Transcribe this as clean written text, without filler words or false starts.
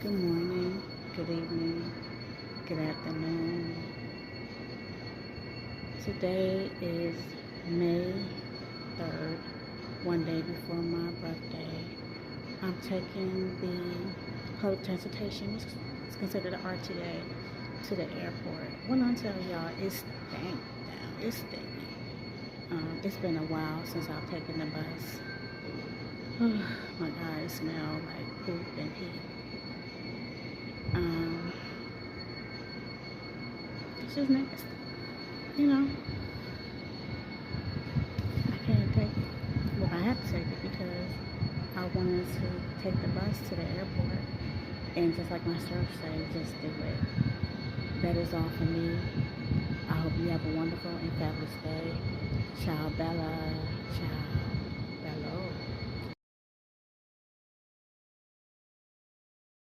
Good morning, good evening, good afternoon. Today is May 3rd, one day before my birthday. I'm taking the public transportation, it's considered an RTA, to the airport. When I tell y'all, it's stank down, it's stinky. It's been a while since I've taken the bus. My God, it smells like poop and heat. Um, it's just nasty. You know, I can't take it. Well, I have to take it because I wanted to take the bus to the airport. And just like my church says, just do it. That is all for me. I hope you have a wonderful and fabulous day. Ciao, Bella. Ciao.